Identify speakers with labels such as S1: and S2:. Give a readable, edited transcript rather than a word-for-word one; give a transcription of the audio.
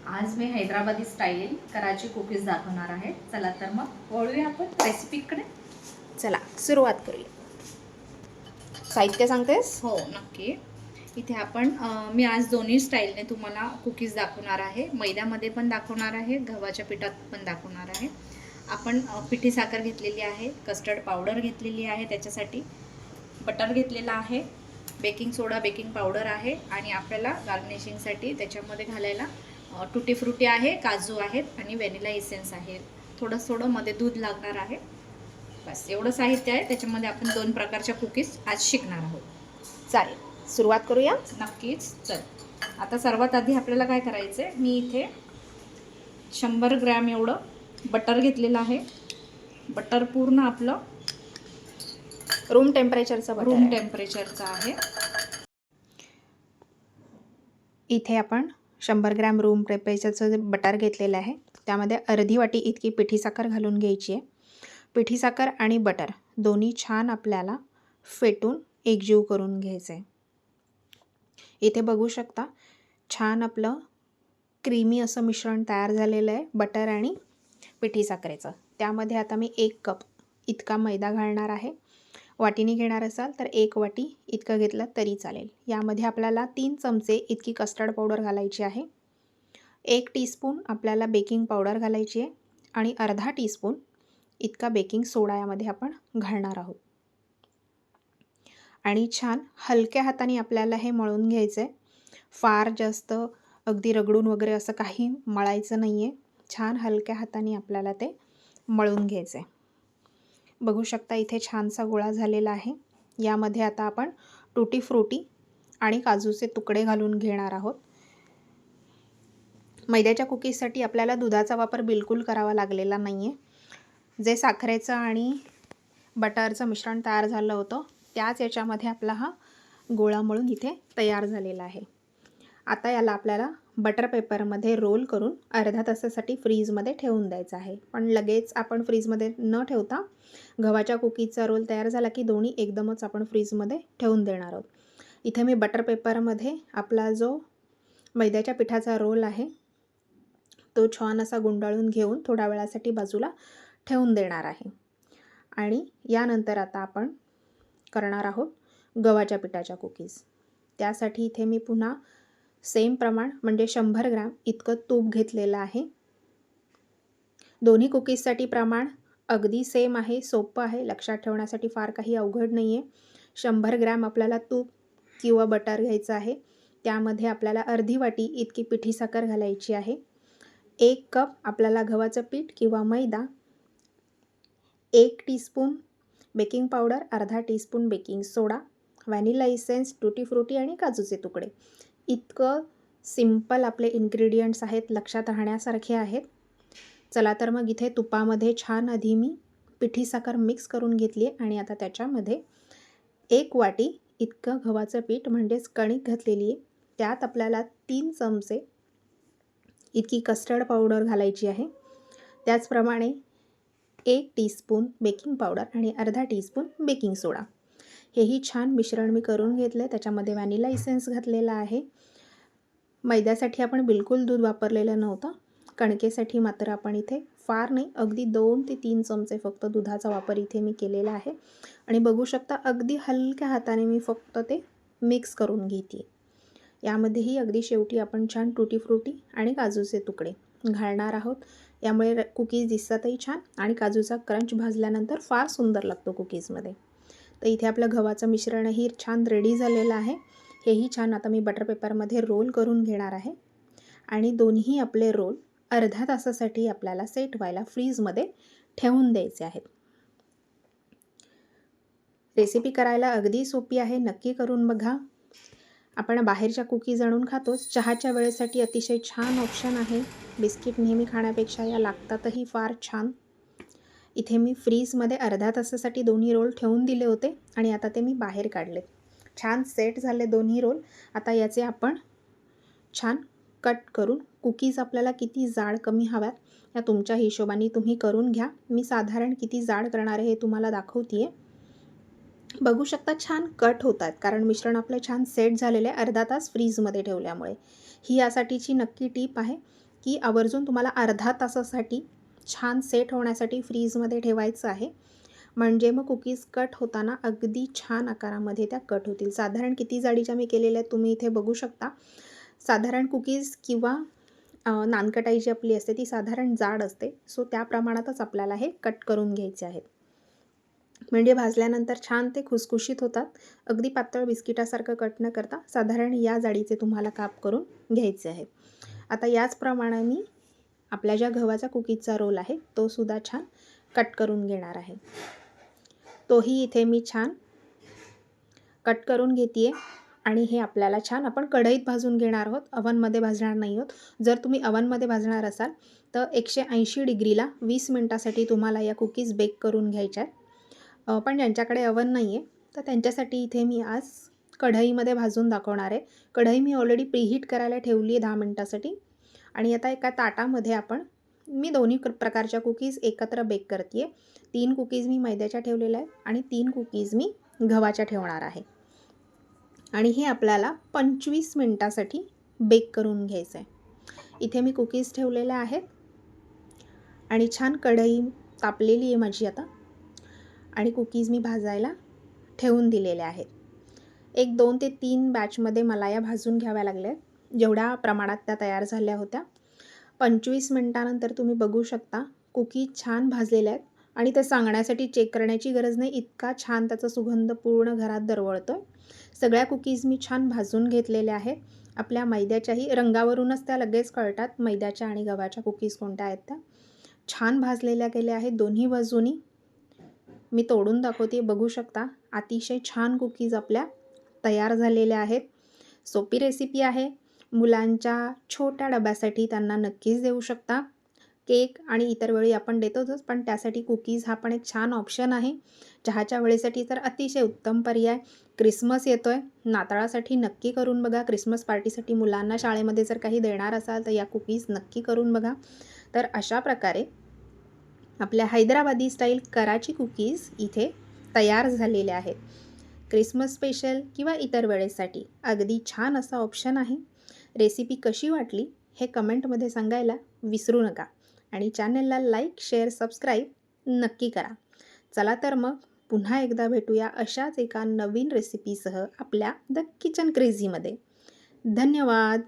S1: आज मी हैदराबादी स्टाईल कराची कुकीज दाखवणार आहे। चला तर मग वळूया आपण रेसिपीकडे।
S2: चला सुरुवात करूया। साहित्य सांगतेस?
S1: हो नक्की। इथे आपण मी आज दोन्ही स्टाईलने तुम्हाला कुकीज दाखवणार आहे। मैद्यामध्ये पण दाखवणार आहे, गव्हाच्या पिठात पण दाखवणार आहे। आपण पिठी साखर घेतलेली आहे, कस्टर्ड पावडर घेतलेली आहे, त्याच्यासाठी बटर घेतलेला आहे, बेकिंग सोडा बेकिंग पावडर आहे आणि आपल्याला गार्निशिंगसाठी त्याच्यामध्ये घालायला टुटी फ्रुटी आहे, काजू आहेत आणि व्हॅनिला इसेन्स आहे। थोडं मध्ये दूध लागणार आहे। बस एवढं साहित्य आहे। त्याच्यामध्ये आपण दोन प्रकारच्या कुकीज आज शिकणार आहोत।
S2: चालेल, सुरुवात करूया।
S1: नक्कीच। चल आता सर्वात आधी आपल्याला काय करायचं आहे, मी इथे 100 ग्रॅम एवढं बटर घेतलेलं आहे। बटर पूर्ण आपलं
S2: रूम टेम्परेचरचं बटर
S1: रूम टेम्परेचरचं आहे।
S2: इथे आपण 100 ग्रॅम रूम टेम्परेचरचं जे बटर घेतलेलं आहे त्यामध्ये अर्धी वाटी इतकी पिठी साखर घालून घ्यायची आहे। पिठी साखर आणि बटर दोन्ही छान आपल्याला फेटून एकजीव करून घ्यायचं आहे। इथे बघू शकता छान आपलं क्रीमी असं मिश्रण तयार झालेलं आहे बटर आणि पिठी साखरेचं। त्यामध्ये आता मी 1 कप इतका मैदा घालणार आहे। वाटीने घेणार असाल तर 1 वाटी इतकं घेतलं तरी चालेल। यामध्ये आपल्याला 3 चमचे इतकी कस्टर्ड पावडर घालायची आहे। 1 टीस्पून आपल्याला बेकिंग पावडर घालायची आहे आणि अर्धा टीस्पून इतका बेकिंग सोडा यामध्ये आपण घालणार आहोत। आणि छान हलक्या हाताने आपल्याला हे मळून घ्यायचं आहे। फार जास्त अगदी रगडून वगैरे असं काही मळायचं नाही आहे। छान हलक्या हाताने आपल्याला ते मळून घ्यायचं आहे। बघू शकता इथे छानसा गोळा झालेला आहे। यामध्ये आता आपण टुटी फ्रुटी आणि काजूचे तुकडे घालून घेणार आहोत। मैद्याच्या कुकीजसाठी आपल्याला दुधाचा वापर बिलकुल करावा लागलेला नाही आहे। जे साखरेचं आणि बटरचं मिश्रण तयार झालं होतं त्याच याच्यामध्ये आपला हा गोळा मळून इथे तयार झालेला आहे। आता याला आपल्याला बटर पेपरमध्ये रोल करून अर्धा तासासाठी फ्रीजमध्ये ठेवून द्यायचं आहे। पण लगेच आपण फ्रीजमध्ये न ठेवता गव्हाच्या कुकीजचा रोल तयार झाला की दोन्ही एकदमच आपण फ्रीजमध्ये ठेवून देणार आहोत। इथे मी बटर पेपरमध्ये आपला जो मैद्याच्या पिठाचा रोल आहे तो छान असा गुंडाळून घेऊन थोड्या वेळासाठी बाजूला ठेवून देणार आहे। आणि यानंतर आता आपण करणार आहोत गव्हाच्या पिठाच्या कुकीज। त्यासाठी इथे मी पुन्हा सेम प्रमाण म्हणजे 100 ग्रॅम इतकं तूप घेतलेलं आहे। दोन्ही कुकीजसाठी प्रमाण अगदी सेम आहे, सोपं आहे, लक्षात ठेवण्यासाठी फार काही अवघड नाही आहे। 100 ग्रॅम आपल्याला तूप किंवा बटर घ्यायचं आहे। त्यामध्ये आपल्याला अर्धी वाटी इतकी पिठी साखर घालायची आहे। 1 कप आपल्याला गव्हाचं पीठ किंवा मैदा, 1 टीस्पून बेकिंग पावडर, अर्धा टीस्पून बेकिंग सोडा, व्हॅनिला इसेन्स, टुटी फ्रुटी आणि काजूचे तुकडे। इतकं सिंपल आपले इन्ग्रेडियंट्स आहेत, लक्षात राहण्यासारखे आहेत। चला तर मग इथे तुपामध्ये छान आधी मी पिठी साखर मिक्स करून घेतली आहे आणि आता त्याच्यामध्ये 1 वाटी इतकं गव्हाचं पीठ म्हणजेच कणिक घातलेली आहे। त्यात आपल्याला 3 चमचे इतकी कस्टर्ड पावडर घालायची आहे। त्याचप्रमाणे 1 टीस्पून बेकिंग पावडर आणि अर्धा टीस्पून बेकिंग सोडा। हेही छान मिश्रण मी करून घेतलं आहे। त्याच्यामध्ये व्हॅनिला इसेन्स घातलेला आहे। मैद्यासाठी आपण बिलकुल दूध वापरलेलं नव्हतं। कणकेसाठी मात्र आपण इथे फार नाही, अगदी 2 ते 3 चमचे फक्त दुधाचा वापर इथे मी केलेला आहे। आणि बघू शकता अगदी हलक्या हाताने मी फक्त ते मिक्स करून घेते। यामध्येही अगदी शेवटी आपण छान टुटी फ्रुटी आणि काजूचे तुकडे घालणार आहोत। यामुळे कुकीज दिसतातही छान आणि काजूचा क्रंच भाजल्यानंतर फार सुंदर लागतो कुकीजमध्ये। तर इथे आपलं गव्हाचं मिश्रणही छान रेडी झालेलं आहे। हेही छान आता मी बटर पेपरमध्ये रोल करून घेणार आहे आणि दोन्ही आपले रोल अर्ध्या तासासाठी आपल्याला सेट व्हायला फ्रीजमध्ये ठेवून द्यायचे आहेत। रेसिपी करायला अगदी सोपी आहे, नक्की करून बघा। आपण बाहेरच्या कुकीज आणून खातोच, चहाच्या वेळेसाठी अतिशय छान ऑप्शन आहे। बिस्किट नेहमी खाण्यापेक्षा या लागतातही फार छान। इथे मी फ्रीजमध्ये अर्ध्या तासासाठी दोन्ही रोल ठेवून दिले होते आणि आता ते मी बाहेर काढले। छान सेट झाले दोन्ही रोल। आता याचे आपण छान कट करून कुकीज आपल्याला किती जाड कमी हव्यात या तुमच्या हिशोबाने तुम्ही करून घ्या। मी साधारण किती जाड करणार आहे हे तुम्हाला दाखवते आहे। बघू शकता छान कट होत आहेत कारण मिश्रण आपलं छान सेट झालेलं आहे अर्धा तास फ्रीजमध्ये ठेवल्यामुळे। ही यासाठीची नक्की टीप आहे की आवर्जून तुम्हाला अर्धा तासासाठी छान सेट होण्यासाठी फ्रीजमध्ये ठेवायचं आहे. म्हणजे मग कुकीज कट होताना अगदी छान आकारामध्ये त्या कट होतील. साधारण किती जाडीच्या मी केलेल्या आहेत तुम्ही इथे बघू शकता. साधारण कुकीज किंवा नानकटाई जी आपली असते ती साधारण जाड असते. सो त्या प्रमाणातच आपल्याला हे कट करून घ्यायचे आहेत. म्हणजे भाजल्यानंतर छान ते खुसखुशीत होतात. अगदी पातळ बिस्किटासारखं कट न करता साधारण या जाडीचे तुम्हाला काप करून घ्यायचे आहेत. आता याच प्रमाणाने आपल्या ज्या गव्हाचा कुकीजचा रोल आहे तो सुद्धा छान कट करून घेणार आहे. तोही इथे मी छान कट करून घेते आहे आणि हे आपल्याला छान आपण कढईत भाजून घेणार आहोत, अवनमध्ये भाजणार नाही आहोत. जर तुम्ही अवनमध्ये भाजणार असाल तर 180 डिग्रीला 20 मिनटासाठी तुम्हाला या कुकीज बेक करून घ्यायच्या आहेत. पण ज्यांच्याकडे अवन नाही आहे तर त्यांच्यासाठी इथे मी आज कढईमध्ये भाजून दाखवणार आहे. कढई मी ऑलरेडी प्रीहीट करायला ठेवली आहे 10 मिनटासाठी आणि आता एका ताटामध्ये मी दोन्ही प्रकारच्या कुकीज एकत्र बेक करते आहे. 3 कुकीज मी मैद्याच्या ठेवलेल्या आहेत आणि 3 कुकीज मी गव्हाच्या ठेवणार आहे आणि हे आपल्याला 25 मिनटासाठी बेक करून घ्यायचं आहे. इथे मी कुकीज ठेवलेल्या आहेत आणि छान कढई तापलेली आहे माझी आता आणि कुकीज मी भाजायला ठेवून दिलेल्या आहेत. 2 ते 3 बॅचमध्ये मला या भाजून घ्याव्या लागल्या आहेत. जेवढ्या प्रमाणात त्या तयार झाल्या होत्या. 25 मिनटानंतर तुम्ही बघू शकता कुकीज छान भाजलेल्या आहेत आणि ते सांगण्यासाठी चेक करण्याची गरज नाही, इतका छान त्याचा सुगंध पूर्ण घरात दरवळतो आहे. सगळ्या कुकीज मी छान भाजून घेतलेल्या आहेत. आपल्या मैद्याच्याही रंगावरूनच त्या लगेच कळतात मैद्याच्या आणि गव्हाच्या कुकीज कोणत्या आहेत त्या. छान भाजलेल्या गेल्या आहेत दोन्ही बाजूनी. मी तोडून दाखवते, बघू शकता अतिशय छान कुकीज आपल्या तयार झालेल्या आहेत. सोपी रेसिपी आहे. मुलांच्या छोट्या डब्यासाठी त्यांना नक्कीच देऊ शकता. केक आणि इतर वेळी आपण देतोच, पण त्यासाठी कुकीज हा पण एक छान ऑप्शन आहे. चहाच्या वेळेसाठी तर अतिशय उत्तम पर्याय. क्रिसमस येतो आहे, नाताळासाठी नक्की करून बघा. क्रिसमस पार्टीसाठी मुलांना शाळेमध्ये जर काही देणार असाल तर या कुकीज नक्की करून बघा. तर अशा प्रकारे आपल्या हैदराबादी स्टाईल कराची कुकीज इथे तयार झालेल्या आहेत. क्रिसमस स्पेशल किंवा इतर वेळेसाठी अगदी छान असा ऑप्शन आहे. रेसिपी कशी वाटली हे कमेंटमध्ये सांगायला विसरू नका आणि चॅनलला लाईक, शेअर, सबस्क्राईब नक्की करा. चला तर मग पुन्हा एकदा भेटूया अशाच एका नवीन रेसिपीसह आपल्या द किचन क्रेझीमध्ये. धन्यवाद.